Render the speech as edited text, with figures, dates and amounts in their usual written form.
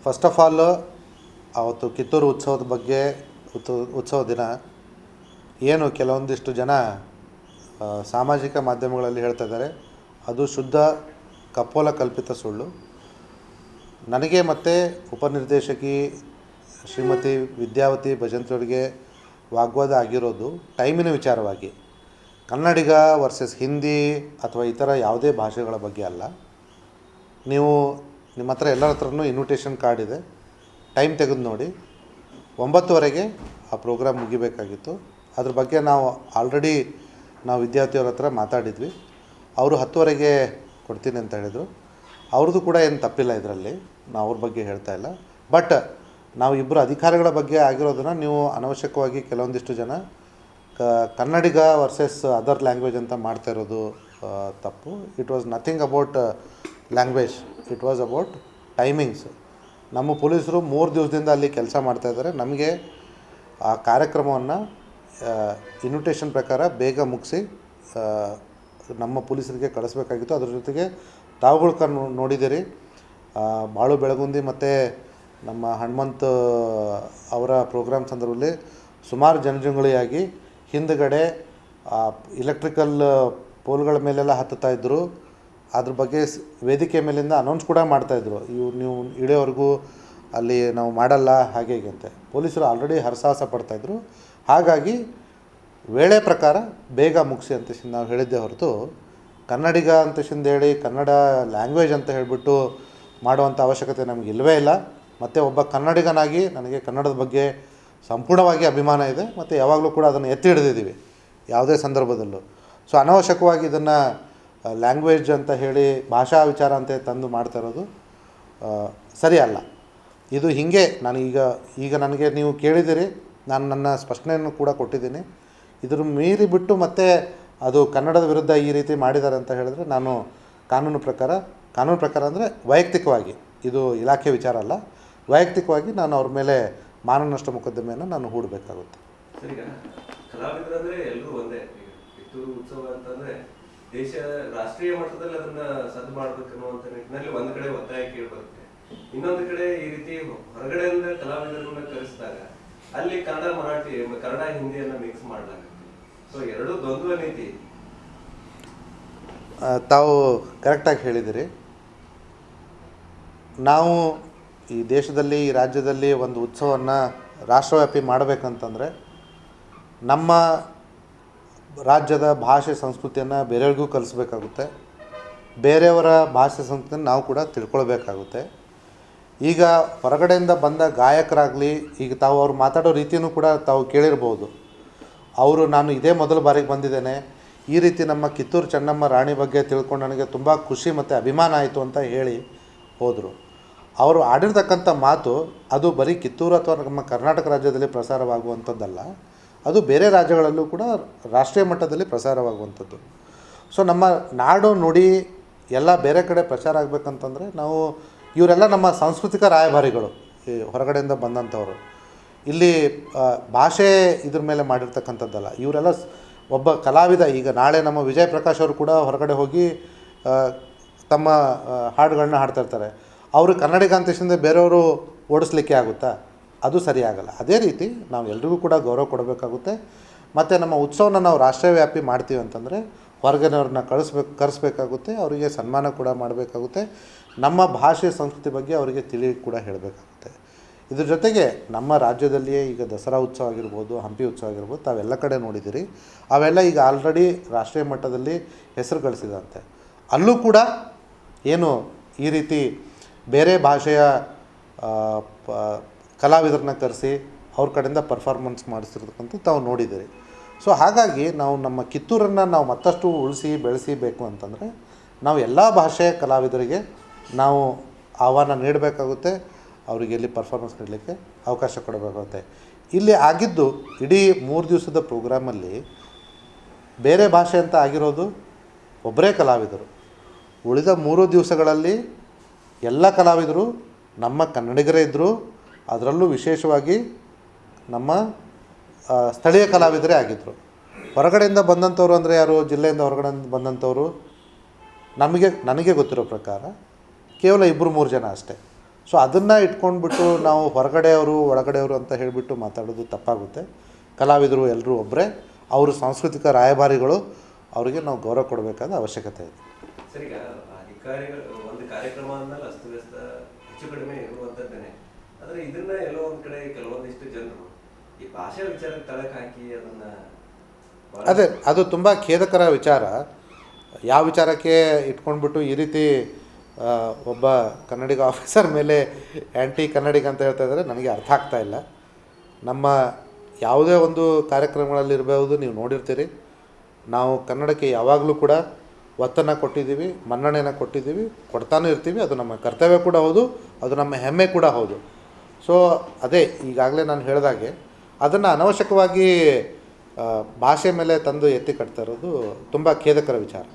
First of all ಅವತ್ತು ಕಿತ್ತೂರು ಉತ್ಸವದ ಬಗ್ಗೆ ಉತ್ಸವ ದಿನ ಏನು ಕೆಲವೊಂದಿಷ್ಟು ಜನ ಸಾಮಾಜಿಕ ಮಾಧ್ಯಮಗಳಲ್ಲಿ ಹೇಳ್ತಾ ಇದ್ದಾರೆ, ಅದು ಶುದ್ಧ ಕಪೋಲ ಕಲ್ಪಿತ ಸುಳ್ಳು. ನನಗೆ ಮತ್ತು ಉಪನಿರ್ದೇಶಕಿ ಶ್ರೀಮತಿ ವಿದ್ಯಾವತಿ ಭಜಂತ್ರಿಯವರಿಗೆ ವಾಗ್ವಾದ ಆಗಿರೋದು ಟೈಮಿನ ವಿಚಾರವಾಗಿ, ಕನ್ನಡಿಗ ವರ್ಸಸ್ ಹಿಂದಿ ಅಥವಾ ಇತರ ಯಾವುದೇ ಭಾಷೆಗಳ ಬಗ್ಗೆ ಅಲ್ಲ. ನೀವು ನಿಮ್ಮ ಹತ್ರ ಎಲ್ಲರ ಹತ್ರನೂ ಇನ್ವಿಟೇಷನ್ ಕಾರ್ಡ್ ಇದೆ, ಟೈಮ್ ತೆಗೆದು ನೋಡಿ. 9:00ವರೆಗೆ ಆ ಪ್ರೋಗ್ರಾಮ್ ಮುಗಿಬೇಕಾಗಿತ್ತು. ಅದ್ರ ಬಗ್ಗೆ ಆಲ್ರೆಡಿ ನಾವು ವಿದ್ಯಾರ್ಥಿಯವ್ರ ಹತ್ರ ಮಾತಾಡಿದ್ವಿ. ಅವರು 10:00ವರೆಗೆ ಕೊಡ್ತೀನಿ ಅಂತ ಹೇಳಿದರು. ಅವ್ರದ್ದು ಕೂಡ ಏನು ತಪ್ಪಿಲ್ಲ ಇದರಲ್ಲಿ, ನಾವು ಅವ್ರ ಬಗ್ಗೆ ಹೇಳ್ತಾ ಇಲ್ಲ. ಬಟ್ ನಾವು ಇಬ್ಬರು ಅಧಿಕಾರಿಗಳ ಬಗ್ಗೆ ಆಗಿರೋದನ್ನು ನೀವು ಅನವಶ್ಯಕವಾಗಿ ಕೆಲವೊಂದಿಷ್ಟು ಜನ ಕನ್ನಡಿಗ ವರ್ಸಸ್ ಅದರ್ ಲ್ಯಾಂಗ್ವೇಜ್ ಅಂತ ಮಾಡ್ತಾ ಇರೋದು ತಪ್ಪು. It was nothing about language, it was about timings. ನಮ್ಮ ಪೊಲೀಸರು 3 ದಿವಸದಿಂದ ಅಲ್ಲಿ ಕೆಲಸ ಮಾಡ್ತಾಯಿದ್ದಾರೆ. ನಮಗೆ ಆ ಕಾರ್ಯಕ್ರಮವನ್ನು ಇನ್ವಿಟೇಷನ್ ಪ್ರಕಾರ ಬೇಗ ಮುಗಿಸಿ ನಮ್ಮ ಪೊಲೀಸರಿಗೆ ಕಳಿಸ್ಬೇಕಾಗಿತ್ತು. ಅದ್ರ ಜೊತೆಗೆ ತಾವುಗಳು ನೋಡಿದ್ದೀರಿ, ಬಾಳು ಬೆಳಗುಂದಿ ಮತ್ತು ನಮ್ಮ ಹನುಮಂತ್ ಅವರ ಪ್ರೋಗ್ರಾಮ್ ಸಂದರ್ಭದಲ್ಲಿ ಸುಮಾರು ಜನಜಂಗುಳಿಯಾಗಿ ಹಿಂದುಗಡೆ ಇಲೆಕ್ಟ್ರಿಕಲ್ ಪೋಲ್ಗಳ ಮೇಲೆಲ್ಲ ಹತ್ತುತ್ತಾ ಅದ್ರ ಬಗ್ಗೆ ವೇದಿಕೆ ಮೇಲಿಂದ ಅನೌನ್ಸ್ ಕೂಡ ಮಾಡ್ತಾಯಿದ್ರು, ನೀವು ಇಳಿಯೋವರೆಗೂ ಅಲ್ಲಿ ನಾವು ಮಾಡಲ್ಲ ಹಾಗೆ ಹೀಗೆ ಅಂತ. ಪೊಲೀಸರು ಆಲ್ರೆಡಿ ಹರಸಾಹಸ ಪಡ್ತಾಯಿದ್ರು. ಹಾಗಾಗಿ ವೇಳೆ ಪ್ರಕಾರ ಬೇಗ ಮುಗಿಸಿ ಅಂತ ನಾವು ಹೇಳಿದ್ದೆ ಹೊರತು ಕನ್ನಡಿಗ ಅಂತ ಹೇಳಿ ಕನ್ನಡ ಲ್ಯಾಂಗ್ವೇಜ್ ಅಂತ ಹೇಳಿಬಿಟ್ಟು ಮಾಡುವಂಥ ಅವಶ್ಯಕತೆ ನಮಗೆ ಇಲ್ಲವೇ ಇಲ್ಲ. ಮತ್ತು ಒಬ್ಬ ಕನ್ನಡಿಗನಾಗಿ ನನಗೆ ಕನ್ನಡದ ಬಗ್ಗೆ ಸಂಪೂರ್ಣವಾಗಿ ಅಭಿಮಾನ ಇದೆ ಮತ್ತು ಯಾವಾಗಲೂ ಕೂಡ ಅದನ್ನು ಎತ್ತಿ ಹಿಡಿದಿದ್ದೀವಿ ಯಾವುದೇ ಸಂದರ್ಭದಲ್ಲೂ. ಸೊ ಅನವಶ್ಯಕವಾಗಿ ಇದನ್ನು ಲ್ಯಾಂಗ್ವೇಜ್ ಅಂತ ಹೇಳಿ ಭಾಷಾ ವಿಚಾರ ಅಂತ ತಂದು ಮಾಡ್ತಾ ಇರೋದು ಸರಿ ಅಲ್ಲ. ಇದು ಹೀಗೆ ಈಗ ನನಗೆ ನೀವು ಕೇಳಿದ್ದೀರಿ, ನಾನು ನನ್ನ ಸ್ಪಷ್ಟನೆಯನ್ನು ಕೂಡ ಕೊಟ್ಟಿದ್ದೀನಿ. ಇದ್ರ ಮೀರಿ ಬಿಟ್ಟು ಮತ್ತೆ ಅದು ಕನ್ನಡದ ವಿರುದ್ಧ ಈ ರೀತಿ ಮಾಡಿದ್ದಾರೆ ಅಂತ ಹೇಳಿದ್ರೆ ನಾನು ಕಾನೂನು ಪ್ರಕಾರ ಅಂದರೆ ವೈಯಕ್ತಿಕವಾಗಿ, ಇದು ಇಲಾಖೆ ವಿಚಾರ ಅಲ್ಲ, ವೈಯಕ್ತಿಕವಾಗಿ ನಾನು ಅವ್ರ ಮೇಲೆ ಮಾನನಷ್ಟ ಮೊಕದ್ದಮೆಯನ್ನು ನಾನು ಹೂಡಬೇಕಾಗುತ್ತೆ. ಸರಿಗ ಕಲಾವಿದರಂದ್ರೆ ಎಲ್ಲರೂ ಒಂದೇ. ಕಿತ್ತೂರು ಉತ್ಸವ ಅಂತಂದರೆ ದೇಶ ರಾಷ್ಟ್ರೀಯ ಮಟ್ಟದಲ್ಲಿ ಅದನ್ನು ಸದ್ದು ಮಾಡಬೇಕು ಅನ್ನುವಂಥ ನಿಟ್ಟಿನಲ್ಲಿ ಒಂದು ಕಡೆ ಒತ್ತಾಯ ಕೇಳಿಬರುತ್ತೆ. ಇನ್ನೊಂದು ಕಡೆ ಈ ರೀತಿ ಹೊರಗಡೆಯಿಂದ ಕಲಾವಿದರನ್ನ ಕರೆಸಿದಾಗ ಅಲ್ಲಿ ಕನ್ನಡ ಮರಾಠಿ ಕನ್ನಡ ಹಿಂದಿಯನ್ನು ಮಿಕ್ಸ್ ಮಾಡಲಾಗುತ್ತೆ. ಸೊ ಎರಡೂ ದ್ವಂದ್ವ ನೀತಿ. ತಾವು ಕರೆಕ್ಟಾಗಿ ಹೇಳಿದಿರಿ. ನಾವು ಈ ದೇಶದಲ್ಲಿ ಈ ರಾಜ್ಯದಲ್ಲಿ ಒಂದು ಉತ್ಸವವನ್ನು ರಾಷ್ಟ್ರವ್ಯಾಪಿ ಮಾಡಬೇಕಂತಂದರೆ ನಮ್ಮ ರಾಜ್ಯದ ಭಾಷೆ ಸಂಸ್ಕೃತಿಯನ್ನು ಬೇರೆಯವ್ರಿಗೂ ಕಲಿಸ್ಬೇಕಾಗುತ್ತೆ. ಬೇರೆಯವರ ಭಾಷೆ ಸಂಸ್ಕೃತಿಯನ್ನು ನಾವು ಕೂಡ ತಿಳ್ಕೊಳ್ಬೇಕಾಗುತ್ತೆ. ಈಗ ಹೊರಗಡೆಯಿಂದ ಬಂದ ಗಾಯಕರಾಗಲಿ, ಈಗ ತಾವು ಅವ್ರು ಮಾತಾಡೋ ರೀತಿಯೂ ಕೂಡ ತಾವು ಕೇಳಿರ್ಬೋದು. ಅವರು ನಾನು ಇದೇ ಮೊದಲ ಬಾರಿಗೆ ಬಂದಿದ್ದೇನೆ, ಈ ರೀತಿ ನಮ್ಮ ಕಿತ್ತೂರು ಚೆನ್ನಮ್ಮ ರಾಣಿ ಬಗ್ಗೆ ತಿಳ್ಕೊಂಡು ನನಗೆ ತುಂಬ ಖುಷಿ ಮತ್ತು ಅಭಿಮಾನ ಆಯಿತು ಅಂತ ಹೇಳಿ ಹೋದರು. ಅವರು ಆಡಿರ್ತಕ್ಕಂಥ ಮಾತು ಅದು ಬರೀ ಕಿತ್ತೂರು ಅಥವಾ ನಮ್ಮ ಕರ್ನಾಟಕ ರಾಜ್ಯದಲ್ಲಿ ಪ್ರಸಾರವಾಗುವಂಥದ್ದಲ್ಲ, ಅದು ಬೇರೆ ರಾಜ್ಯಗಳಲ್ಲೂ ಕೂಡ ರಾಷ್ಟ್ರೀಯ ಮಟ್ಟದಲ್ಲಿ ಪ್ರಸಾರವಾಗುವಂಥದ್ದು. ಸೊ ನಮ್ಮ ನಾಡು ನುಡಿ ಎಲ್ಲ ಬೇರೆ ಕಡೆ ಪ್ರಚಾರ ಆಗಬೇಕಂತಂದರೆ ಇವರೆಲ್ಲ ನಮ್ಮ ಸಾಂಸ್ಕೃತಿಕ ರಾಯಭಾರಿಗಳು, ಈ ಹೊರಗಡೆಯಿಂದ ಬಂದಂಥವರು. ಇಲ್ಲಿ ಭಾಷೆ ಇದ್ರ ಮೇಲೆ ಮಾಡಿರ್ತಕ್ಕಂಥದ್ದಲ್ಲ. ಇವರೆಲ್ಲ ಒಬ್ಬ ಕಲಾವಿದ. ಈಗ ನಾಳೆ ನಮ್ಮ ವಿಜಯ್ ಪ್ರಕಾಶ್ ಅವರು ಕೂಡ ಹೊರಗಡೆ ಹೋಗಿ ತಮ್ಮ ಹಾಡುಗಳನ್ನ ಹಾಡ್ತಾಯಿರ್ತಾರೆ. ಅವರು ಕನ್ನಡಿಗ ಅಂತ ಬೇರೆಯವರು ಓಡಿಸ್ಲಿಕ್ಕೆ ಆಗುತ್ತಾ? ಅದು ಸರಿಯಾಗಲ್ಲ. ಅದೇ ರೀತಿ ನಾವು ಎಲ್ರಿಗೂ ಕೂಡ ಗೌರವ ಕೊಡಬೇಕಾಗುತ್ತೆ. ಮತ್ತು ನಮ್ಮ ಉತ್ಸವನ ನಾವು ರಾಷ್ಟ್ರವ್ಯಾಪಿ ಮಾಡ್ತೀವಿ ಅಂತಂದರೆ ಹೊರಗಿನವ್ರನ್ನ ಕರೆಸ್ಬೇಕಾಗುತ್ತೆ, ಅವರಿಗೆ ಸನ್ಮಾನ ಕೂಡ ಮಾಡಬೇಕಾಗುತ್ತೆ, ನಮ್ಮ ಭಾಷೆ ಸಂಸ್ಕೃತಿ ಬಗ್ಗೆ ಅವರಿಗೆ ತಿಳಿ ಕೂಡ ಹೇಳಬೇಕಾಗುತ್ತೆ. ಇದ್ರ ಜೊತೆಗೆ ನಮ್ಮ ರಾಜ್ಯದಲ್ಲಿಯೇ ಈಗ ದಸರಾ ಉತ್ಸವ ಆಗಿರ್ಬೋದು, ಹಂಪಿ ಉತ್ಸವ ಆಗಿರ್ಬೋದು, ತಾವೆಲ್ಲ ಕಡೆ ನೋಡಿದ್ದೀರಿ. ಅವೆಲ್ಲ ಈಗ ಆಲ್ರೆಡಿ ರಾಷ್ಟ್ರೀಯ ಮಟ್ಟದಲ್ಲಿ ಹೆಸರು ಗಳಿಸಿದಂತೆ. ಅಲ್ಲೂ ಕೂಡ ಏನು ಈ ರೀತಿ ಬೇರೆ ಭಾಷೆಯ ಕಲಾವಿದರನ್ನ ಕರೆಸಿ ಅವ್ರ ಕಡೆಯಿಂದ ಪರ್ಫಾರ್ಮೆನ್ಸ್ ಮಾಡಿಸಿರ್ತಕ್ಕಂಥ ತಾವು ನೋಡಿದ್ದೀರಿ. ಸೊ ಹಾಗಾಗಿ ನಾವು ನಮ್ಮ ಕಿತ್ತೂರನ್ನು ನಾವು ಮತ್ತಷ್ಟು ಉಳಿಸಿ ಬೆಳೆಸಿಬೇಕು ಅಂತಂದರೆ ನಾವು ಎಲ್ಲ ಭಾಷೆಯ ಕಲಾವಿದರಿಗೆ ನಾವು ಆಹ್ವಾನ ನೀಡಬೇಕಾಗುತ್ತೆ, ಅವರಿಗೆ ಇಲ್ಲಿ ಪರ್ಫಾರ್ಮೆನ್ಸ್ ನೀಡಲಿಕ್ಕೆ ಅವಕಾಶ ಕೊಡಬೇಕಾಗುತ್ತೆ. ಇಲ್ಲಿ ಆಗಿದ್ದು ಇಡೀ 3 ದಿವಸದ ಪ್ರೋಗ್ರಾಮಲ್ಲಿ ಬೇರೆ ಭಾಷೆ ಅಂತ ಆಗಿರೋದು ಒಬ್ಬರೇ ಕಲಾವಿದರು. ಉಳಿದ 3 ದಿವಸಗಳಲ್ಲಿ ಎಲ್ಲ ಕಲಾವಿದರು ನಮ್ಮ ಕನ್ನಡಿಗರೇ ಇದ್ದರು. ಅದರಲ್ಲೂ ವಿಶೇಷವಾಗಿ ನಮ್ಮ ಸ್ಥಳೀಯ ಕಲಾವಿದರೇ ಆಗಿದ್ದರು. ಹೊರಗಡೆಯಿಂದ ಬಂದಂಥವ್ರು ಅಂದರೆ ಯಾರು? ಜಿಲ್ಲೆಯಿಂದ ಹೊರಗಡೆಯಿಂದ ಬಂದಂಥವ್ರು ನನಗೆ ಗೊತ್ತಿರೋ ಪ್ರಕಾರ ಕೇವಲ 2-3 ಜನ ಅಷ್ಟೇ. ಸೊ ಅದನ್ನು ಇಟ್ಕೊಂಡ್ಬಿಟ್ಟು ನಾವು ಹೊರಗಡೆಯವರು ಒಳಗಡೆಯವರು ಅಂತ ಹೇಳಿಬಿಟ್ಟು ಮಾತಾಡೋದು ತಪ್ಪಾಗುತ್ತೆ. ಕಲಾವಿದರು ಎಲ್ಲರೂ ಒಬ್ಬರೇ, ಅವರು ಸಾಂಸ್ಕೃತಿಕ ರಾಯಭಾರಿಗಳು, ಅವರಿಗೆ ನಾವು ಗೌರವ ಕೊಡಬೇಕಾದ ಅವಶ್ಯಕತೆ ಇದೆ. ಸರ್, ಈಗ ಅಧಿಕಾರಿಗಳು ಒಂದು ಕಾರ್ಯಕ್ರಮ ಅಂದಮೇಲೆ ಅಸ್ತವ್ಯಸ್ತ ಹೆಚ್ಚು ಕಡಿಮೆ ಇರುವಂಥದ್ದೇನೆ. ಆದರೆ ಇದನ್ನ ಎಲ್ಲೋ ಒಂದು ಕಡೆ ಕೆಲವೊಂದಿಷ್ಟು ಜನರು ಈ ಭಾಷೆ ವಿಚಾರಕ್ಕೆ ತಳಕ್ಕೆ ಹಾಕಿ ಅದನ್ನ ಅದೇ ಅದು ತುಂಬ ಖೇದಕರ ವಿಚಾರ. ಯಾವ ವಿಚಾರಕ್ಕೆ ಇಟ್ಕೊಂಡ್ಬಿಟ್ಟು ಈ ರೀತಿ ಒಬ್ಬ ಕನ್ನಡಿಗ ಆಫೀಸರ್ ಮೇಲೆ ಆ್ಯಂಟಿ ಕನ್ನಡಿಗ ಅಂತ ಹೇಳ್ತಾ ಇದ್ದಾರೆ, ನನಗೆ ಅರ್ಥ ಆಗ್ತಾ ಇಲ್ಲ. ನಮ್ಮ ಯಾವುದೇ ಒಂದು ಕಾರ್ಯಕ್ರಮಗಳಲ್ಲಿರ್ಬೋದು, ನೀವು ನೋಡಿರ್ತೀರಿ, ನಾವು ಕನ್ನಡಕ್ಕೆ ಯಾವಾಗಲೂ ಕೂಡ ಒತ್ತನ್ನು ಕೊಟ್ಟಿದ್ದೀವಿ, ಮನ್ನಣೆಯನ್ನು ಕೊಟ್ಟಿದ್ದೀವಿ, ಕೊಡ್ತಾನೂ ಇರ್ತೀವಿ. ಅದು ನಮ್ಮ ಕರ್ತವ್ಯ ಕೂಡ ಹೌದು, ಅದು ನಮ್ಮ ಹೆಮ್ಮೆ ಕೂಡ ಹೌದು. ಸೊ ಅದೇ ಈಗಾಗಲೇ ನಾನು ಹೇಳಿದಾಗೆ ಅದನ್ನು ಅನವಶ್ಯಕವಾಗಿ ಭಾಷೆ ಮೇಲೆ ತಂದು ಎತ್ತಿ ಕಟ್ತಾ ಇರೋದು ತುಂಬ ಖೇದಕರ ವಿಚಾರ.